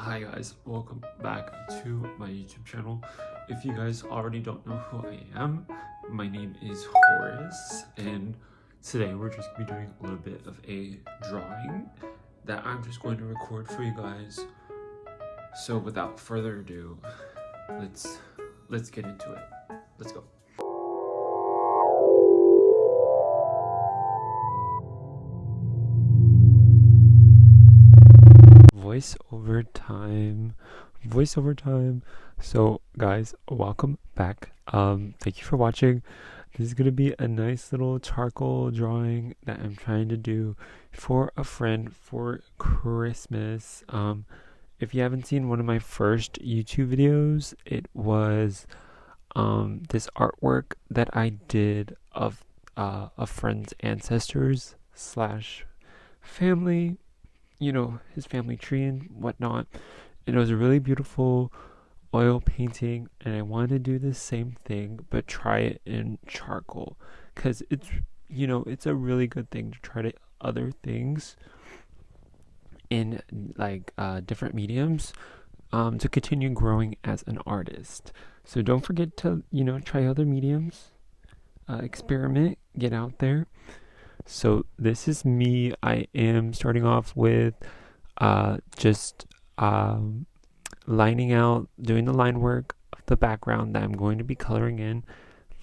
Hi guys, welcome back to my YouTube channel. If you guys already don't know who I am, my name is Horace, and today we're just gonna be doing a little bit of a drawing that I'm just going to record for you guys. So without further ado, let's get into it. Let's go. Voiceover time. So guys, welcome back. Thank you for watching. This is gonna be a nice little charcoal drawing that I'm trying to do for a friend for Christmas. If you haven't seen one of my first YouTube videos, it was this artwork that I did of a friend's ancestors slash family, his family tree and whatnot. And it was a really beautiful oil painting, and I wanted to do the same thing but try it in charcoal, because it's a really good thing to try to other things in different mediums to continue growing as an artist. So don't forget to try other mediums, experiment, get out there. So this is me. I am starting off with just lining out, doing the line work of the background that I'm going to be coloring in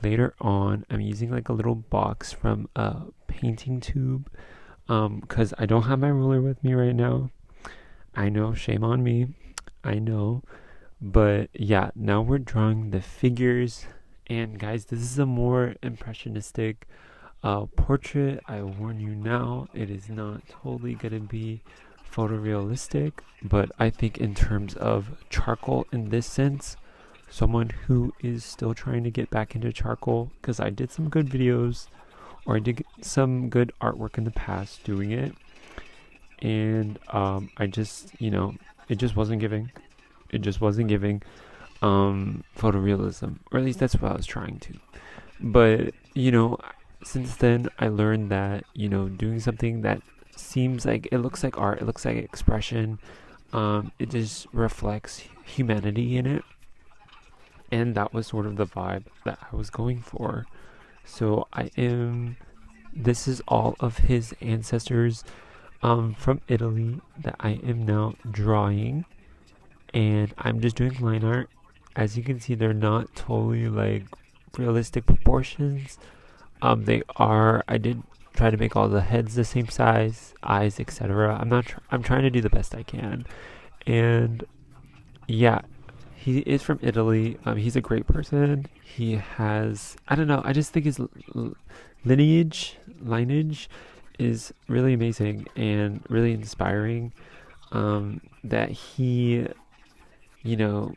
later on. I'm using like a little box from a painting tube because I don't have my ruler with me right now. I know, shame on me, I know. But yeah, now we're drawing the figures. And guys, this is a more impressionistic portrait. I warn you now, it is not totally gonna be photorealistic, but I think in terms of charcoal in this sense, someone who is still trying to get back into charcoal, because I did some good videos, or I did some good artwork in the past doing it, and I just, it just wasn't giving. It just wasn't giving photorealism, or at least that's what I was trying to. But since then I learned that doing something that seems like it looks like art, it looks like expression, it just reflects humanity in it, and that was sort of the vibe that I was going for. So this is all of his ancestors from Italy that I am now drawing, and I'm just doing line art. As you can see, they're not totally like realistic proportions. I did try to make all the heads the same size, eyes, etc. I'm trying to do the best I can. And yeah, he is from Italy. He's a great person. He has, I don't know, I just think his lineage is really amazing and really inspiring. That he, you know,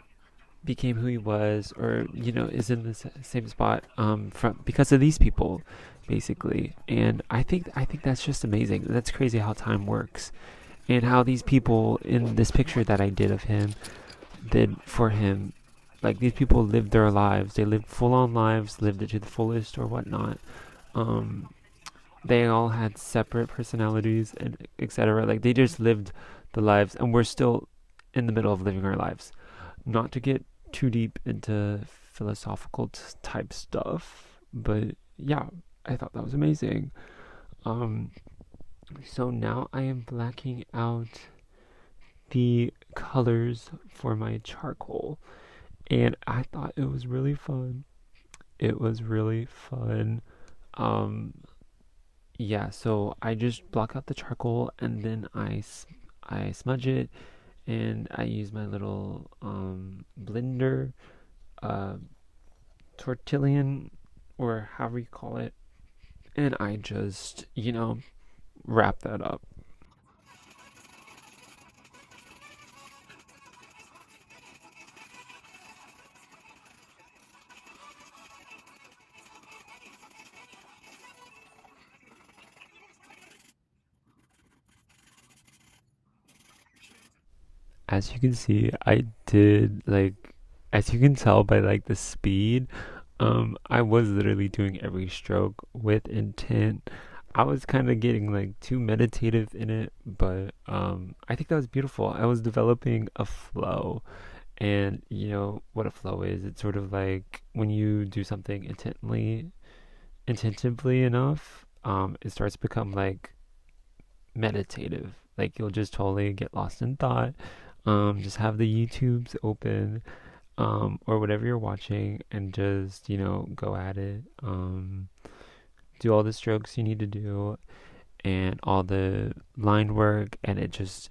became who he was, or is in the same spot from because of these people, basically. And I think that's just amazing. That's crazy how time works, and how these people in this picture that I did of him did for him. Like, these people lived their lives. They lived full-on lives, lived it to the fullest or whatnot. um they all had separate personalities and etc. Like, they just lived the lives, and we're still in the middle of living our lives. Not to get too deep into philosophical type stuff, but yeah, I thought that was amazing. Um, so now I am blacking out the colors for my charcoal, and I thought it was really fun. It was really fun. Um, yeah, so I just block out the charcoal, and then I smudge it, and I use my little blender, uh, tortillion, or however you call it, and I just, wrap that up. As you can see, as you can tell by like the speed, I was literally doing every stroke with intent. I was kind of getting like too meditative in it, but I think that was beautiful. I was developing a flow, and you know what a flow is. It's sort of like when you do something intentively enough, it starts to become like meditative. Like you'll just totally get lost in thought. Just have the YouTubes open, or whatever you're watching, and just go at it. Do all the strokes you need to do, and all the line work, and it just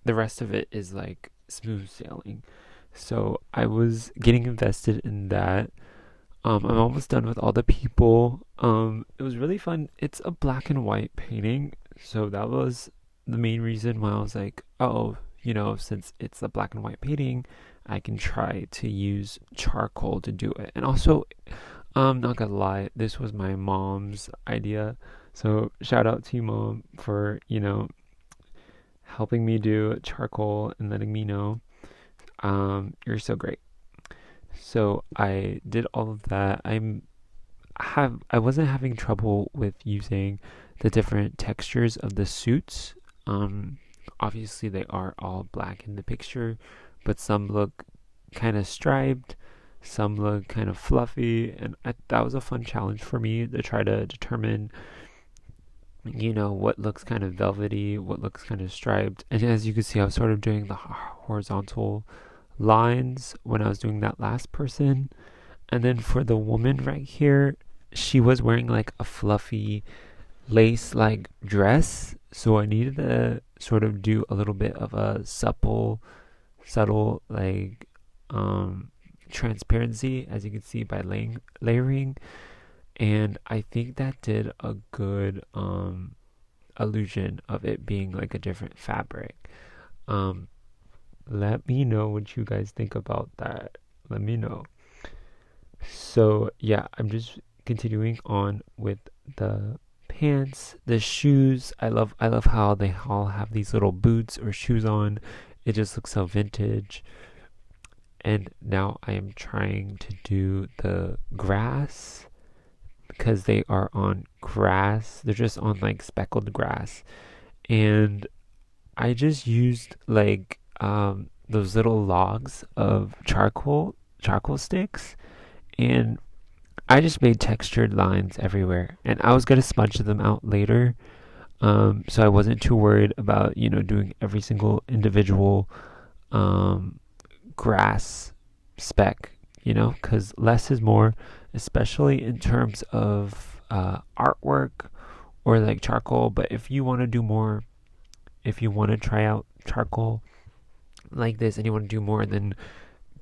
the rest of it is like smooth sailing. So I was getting invested in that. I'm almost done with all the people. It was really fun. It's a black and white painting, so that was the main reason why I was like, oh, since it's a black and white painting, I can try to use charcoal to do it. And also, not gonna lie, this was my mom's idea. So shout out to you, mom, for helping me do charcoal and letting me know. You're so great. So I did all of that. I wasn't having trouble with using the different textures of the suits. Um, Obviously they are all black in the picture, but some look kind of striped, some look kind of fluffy, and that was a fun challenge for me to try to determine, what looks kind of velvety, what looks kind of striped. And as you can see, I was sort of doing the horizontal lines when I was doing that last person. And then for the woman right here, she was wearing like a fluffy lace like dress. So I needed to sort of do a little bit of a subtle like transparency, as you can see by layering. And I think that did a good illusion of it being like a different fabric. Um, Let me know what you guys think about that. Let me know. So yeah, I'm just continuing on with the pants, the shoes. I love how they all have these little boots or shoes on. It just looks so vintage. And now I am trying to do the grass because they are on grass. They're just on like speckled grass. And I just used like those little logs of charcoal sticks, and I just made textured lines everywhere. And I was gonna smudge them out later, so I wasn't too worried about doing every single individual um, grass speck. Because less is more, especially in terms of artwork or like charcoal. But if you want to do more, if you want to try out charcoal like this and you want to do more, then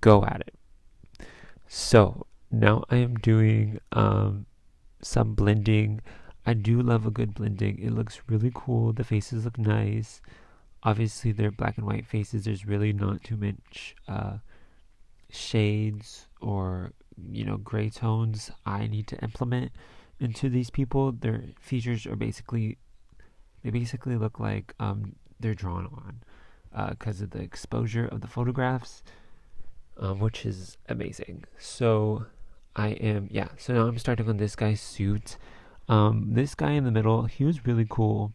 go at it. So now I am doing some blending. I do love a good blending. It looks really cool. The faces look nice. Obviously, they're black and white faces. There's really not too much shades or gray tones I need to implement into these people. Their features are basically look like they're drawn on because of the exposure of the photographs, which is amazing. So so now I'm starting on this guy's suit. This guy in the middle, he was really cool.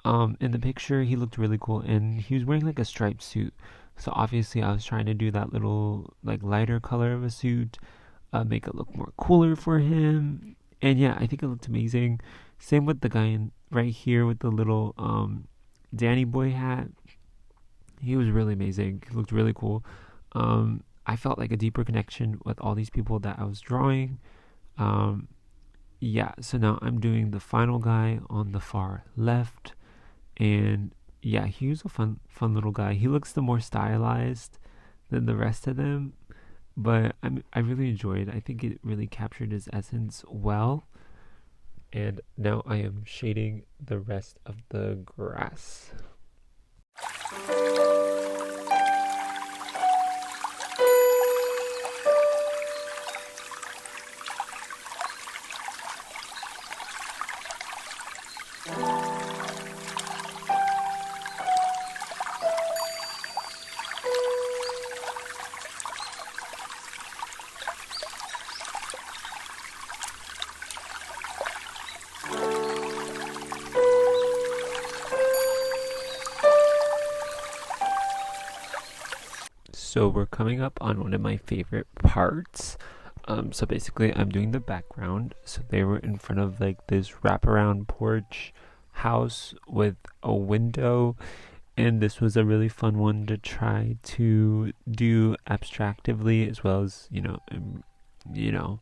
In the picture, he looked really cool, and he was wearing like a striped suit. So obviously, I was trying to do that little like lighter color of a suit, make it look more cooler for him. And yeah, I think it looked amazing. Same with the guy right here with the little Danny Boy hat. He was really amazing. He looked really cool. I felt like a deeper connection with all these people that I was drawing. Um, yeah, so now I'm doing the final guy on the far left, and yeah, he was a fun little guy. He looks the more stylized than the rest of them, but I really enjoyed it. I think it really captured his essence well. And now I am shading the rest of the grass. So we're coming up on one of my favorite parts. So basically I'm doing the background. So they were in front of like this wraparound porch house with a window, and this was a really fun one to try to do abstractively, as well as you know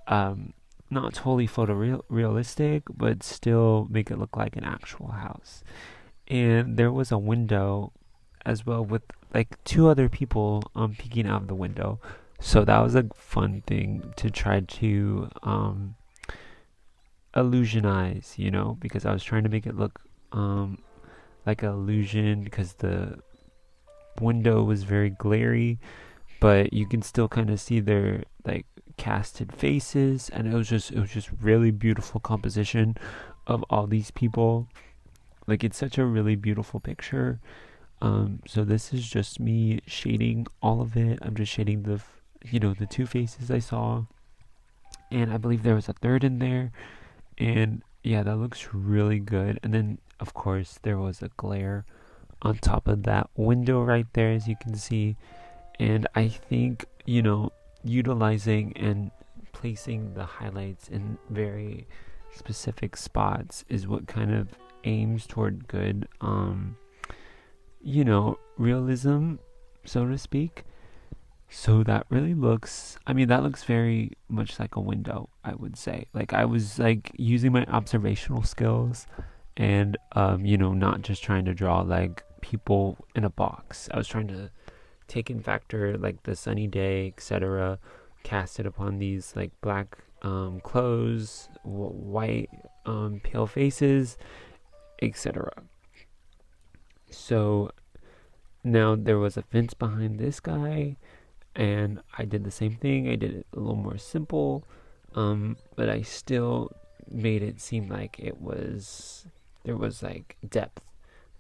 um not totally photorealistic, but still make it look like an actual house. And there was a window as well with like two other people peeking out of the window. So that was a fun thing to try to illusionize, because I was trying to make it look like an illusion, because the window was very glary, but you can still kind of see their like casted faces, and it was just really beautiful composition of all these people. Like, it's such a really beautiful picture. So this is just me shading all of it. I'm just shading the two faces I saw, and I believe there was a third in there. And yeah, that looks really good. And then of course there was a glare on top of that window right there, as you can see. And I think, utilizing and placing the highlights in very specific spots is what kind of aims toward good realism, so to speak. So that really looks, that looks very much like a window, I would say. Like, I was like using my observational skills, and not just trying to draw like people in a box. I was trying to take in factor like the sunny day, etc., cast it upon these like black clothes, white pale faces, etc. So now there was a fence behind this guy, and I did the same thing. I did it a little more simple, but I still made it seem like there was like depth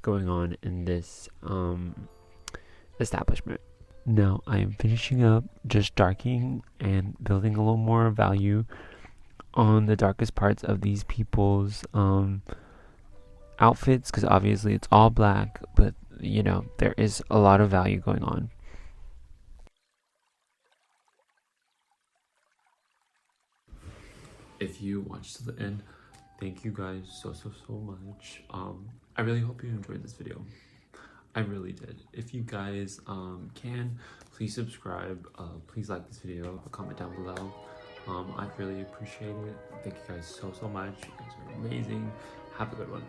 going on in this establishment. Now I am finishing up just darking and building a little more value on the darkest parts of these people's outfits, because obviously it's all black, but there is a lot of value going on. If you watched to the end, thank you guys so much. I really hope you enjoyed this video. I really did. If you guys can, please subscribe, please like this video, comment down below. I'd really appreciate it. Thank you guys so much. You guys are amazing. Have a good one.